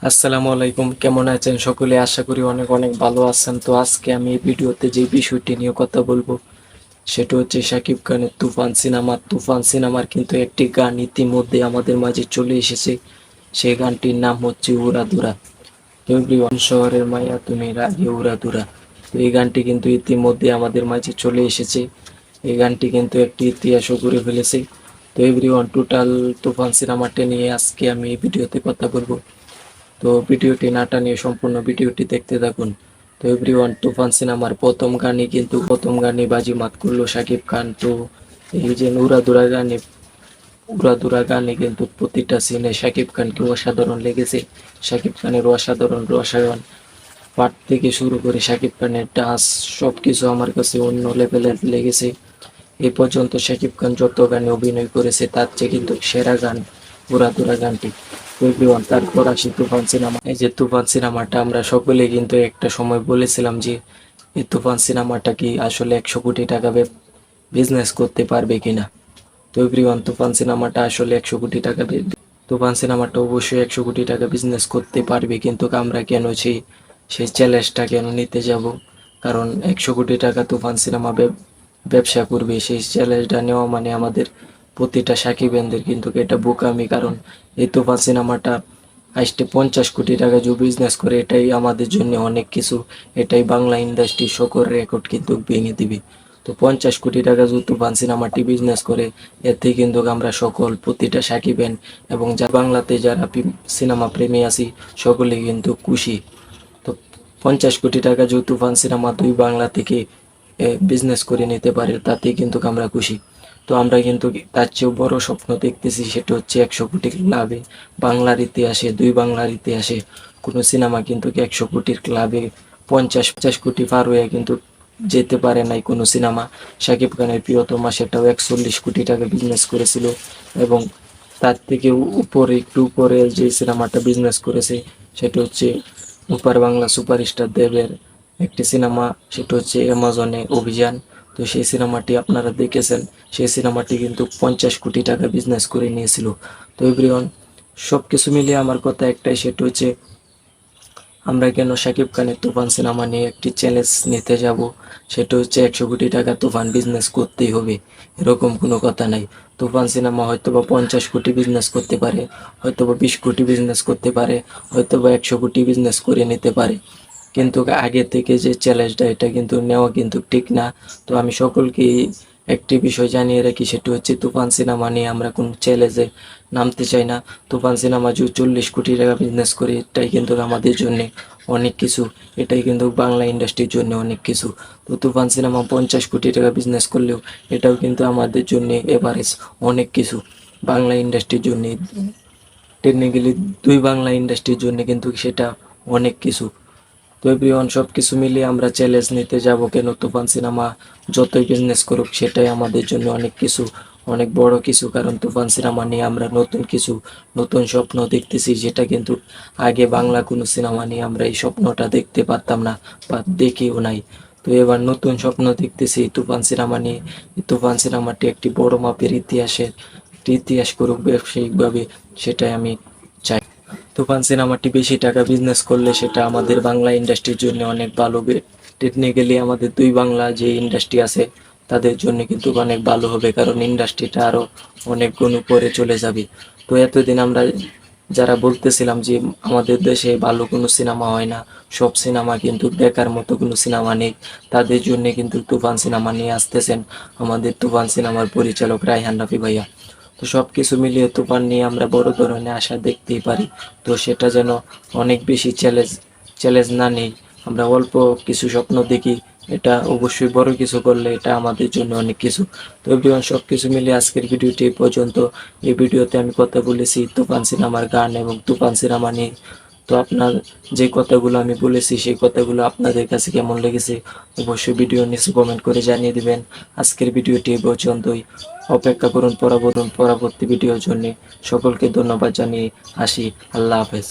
আসসালামু আলাইকুম, কেমন আছেন সকলে? আশা করি অনেক অনেক ভালো আছেন। তো আজকে আমি এই ভিডিওতে যে বিষয়টি নিয়ে কথা বলবো সেটা হচ্ছে শাকিব খানের তুফান সিনেমা। তুফান সিনেমার কিন্তু একটি গান ইতিমধ্যে আমাদের মাঝে চলে এসেছে। সেই গানটির নাম হচ্ছে উড়াধুরা। তো এভরিওয়ান, শহরের মায়া তুমি রাগে উড়াধুরা। তো এই গানটি কিন্তু ইতিমধ্যে আমাদের মাঝে চলে এসেছে। এই গানটি কিন্তু একটি ইতিহাসও গড়ে ফেলেছে। তো এভরিওয়ান, টোটাল তুফান সিনেমাটা নিয়ে আজকে আমি এই ভিডিওতে কথা বলবো। তো ভিডিওটি না টানিয়ে সম্পূর্ণ ভিডিওটি দেখতে থাকুন। তো এভরিওয়ান, তুফান সিনেমার প্রথম গানে বাজিমাত করলো শাকিব খান। তো এই যে উড়াধুরা গানে কিন্তু প্রতিটা সিনে শাকিব খানকে অসাধারণ লেগেছে। শাকিব খানের অসাধারণ রসায়ন, পাঠ থেকে শুরু করে শাকিব খানের ডান্স, সবকিছু আমার কাছে অন্য লেভেলের লেগেছে। এ পর্যন্ত শাকিব খান যত গানে অভিনয় করেছে তার চেয়ে কিন্তু সেরা গান উড়াধুরা গানটি। এভরিওয়ান, তারপর আসি তুফান সিনেমা। এই যে তুফান সিনেমাটা আমরা সকলে কিন্তু একটা সময় বলেছিলাম যে এই তুফান সিনেমাটা কি আসলে 100 কোটি টাকা বিজনেস করতে পারবে কিনা। তো এভরিওয়ান, তুফান সিনেমাটা আসলে 100 কোটি টাকা তুফান সিনেমাটা অবশ্যই 100 কোটি টাকা বিজনেস করতে পারবে, কিন্তু আমরা কেন সেই চ্যালেঞ্জটা কেন নিতে যাব? কারণ 100 কোটি টাকা তুফান সিনেমা ব্যবসা করবে, সেই চ্যালেঞ্জটা নেওয়া মানে আমাদের প্রতিটা সাকিবেনদের কিন্তু এটা বোকামি। কারণ এই তুফান সিনেমাটা আজকে 50 কোটি টাকা যে বিজনেস করে, এটাই আমাদের জন্য অনেক কিছু। এটাই বাংলা ইন্ডাস্ট্রির সকল রেকর্ড কিন্তু ভেঙে দিবে। তো 50 কোটি টাকা যদি তুফান সিনেমাটি বিজনেস করে, এতে কিন্তু আমরা সকল প্রতিটা সাকিবেন এবং যা বাংলাতে যারা সিনেমা প্রেমী আছি সকলে কিন্তু খুশি। তো 50 কোটি টাকা যদি তুফান সিনেমা দুই বাংলা থেকে বিজনেস করে নিতে পারে, তাতেই কিন্তু আমরা খুশি। তো আমরা কিন্তু তার চেয়েও বড় স্বপ্ন দেখতেছি, সেটা হচ্ছে 100 কোটি ক্লাবে। দুই বাংলার ইতিহাসে কোনো সিনেমা কিন্তু 100 কোটির ক্লাবে 50 50 কোটি পার হয়ে কিন্তু যেতে পারে নাই কোনো সিনেমা। শাকিব খানের প্রিয়তমা সেটাও 41 কোটি টাকা বিজনেস করেছিল, এবং তার থেকে একটু উপরে যে সিনেমাটা বিজনেস করেছে সেটা হচ্ছে উপার বাংলা সুপারস্টার দেবের একটি সিনেমা, সেটা হচ্ছে অ্যামাজনে অভিযান। তো সেই সিনেমাটি আপনারা দেখেছেন। সেই সিনেমাটি কিন্তু 50 কোটি টাকা বিজনেস করে নিয়েছিল। তো এভরিওয়ান, সব কিছু মিলিয়ে আমার কথা একটাই, সেটা হচ্ছে আমরা কেন শাকিব খানের তুফান সিনেমা নিয়ে একটি চ্যালেঞ্জ নিতে যাব? সেটা হচ্ছে 100 কোটি টাকা তুফান বিজনেস করতেই হবে, এরকম কোনো কথা নাই। তুফান সিনেমা হয়তো বা 50 কোটি বিজনেস করতে পারে, হয়তো বা 20 কোটি বিজনেস করতে পারে, হয়তো বা 100 কোটি বিজনেস করে নিতে পারে, কিন্তু আগে থেকে যে চ্যালেঞ্জটা এটা কিন্তু নেওয়া কিন্তু ঠিক না। তো আমি সকলকে একটি বিষয় জানিয়ে রাখি, সেটা হচ্ছে তুফান সিনেমা নিয়ে আমরা কোনো চ্যালেঞ্জে নামতে চাই না। তুফান সিনেমা যদি 40 কোটি টাকা বিজনেস করে, এটাই কিন্তু আমাদের জন্য অনেক কিছু। এটাই কিন্তু বাংলা ইন্ডাস্ট্রির জন্য অনেক কিছু। তো তুফান সিনেমা 50 কোটি টাকা বিজনেস করলেও এটাও কিন্তু আমাদের জন্য এভারেজ অনেক কিছু। বাংলা ইন্ডাস্ট্রির জন্য টেকনিক্যালি দুই বাংলা ইন্ডাস্ট্রির জন্য কিন্তু সেটা অনেক কিছু। তো এভরিওয়ান, সব কিছু মিলিয়ে আমরা চ্যালেঞ্জ নিতে যাব কেন? তুফান সিনেমা যতই বিজনেস করুক সেটাই আমাদের জন্য অনেক কিছু, অনেক বড় কিছু। কারণ তুফান সিনেমা নিয়ে আমরা নতুন স্বপ্ন দেখতেছি, যেটা কিন্তু আগে বাংলা কোনো সিনেমা নিয়ে আমরা এই স্বপ্নটা দেখতে পারতাম না বা দেখিও নাই। তো এবার নতুন স্বপ্ন দেখতেছি তুফান সিনেমা নিয়ে। এই তুফান সিনেমাটি একটি বড় মাপের ইতিহাস করুক ব্যবসায়িকভাবে, সেটাই আমি চাই। তুফান সিনেমাটি বেশি টাকা বিজনেস করলে সেটা আমাদের বাংলা ইন্ডাস্ট্রির জন্য অনেক ভালো হবে। টেকনিক্যালি আমাদের দুই বাংলা যে ইন্ডাস্ট্রি আছে তাদের জন্য কিন্তু অনেক ভালো হবে, কারণ ইন্ডাস্ট্রিটা আরও অনেক গুণ উপরে চলে যাবে। তো এতদিন আমরা যারা বলতেছিলাম যে আমাদের দেশে ভালো কোনো সিনেমা হয় না, সব সিনেমা কিন্তু দেখার মতো কোনো সিনেমা নেই, তাদের জন্য কিন্তু তুফান সিনেমা নিয়ে আসতেছেন আমাদের তুফান সিনেমার পরিচালক রায়হান রাফি ভাইয়া। তো সব কিছু মিলিয়ে তুফান নিয়ে আমরা বড় ধরনের আশা দেখতেই পারি। তো সেটা যেন অনেক বেশি চ্যালেঞ্জ না নেই, আমরা অল্প কিছু স্বপ্ন দেখি। এটা অবশ্যই বড় কিছু করলে এটা আমাদের জন্য অনেক কিছু। তো এভরিওয়ান, সব কিছু মিলিয়ে আজকের ভিডিওটি এই পর্যন্ত। এই ভিডিওতে আমি কথা বলেছি তুফান সিনেমার গান এবং তুফান সিনেমা নিয়ে। তো আপনার যে কথাগুলো আমি বলেছি সেই কথাগুলো আপনাদের কাছে কেমন লেগেছে অবশ্যই ভিডিও নিচে কমেন্ট করে জানিয়ে দিবেন। আজকের ভিডিওটি এই পর্যন্তই। অপেক্ষা করুন পরবর্তী ভিডিওর জন্য। সকলকে ধন্যবাদ জানিয়ে আসি। আল্লাহ হাফেজ।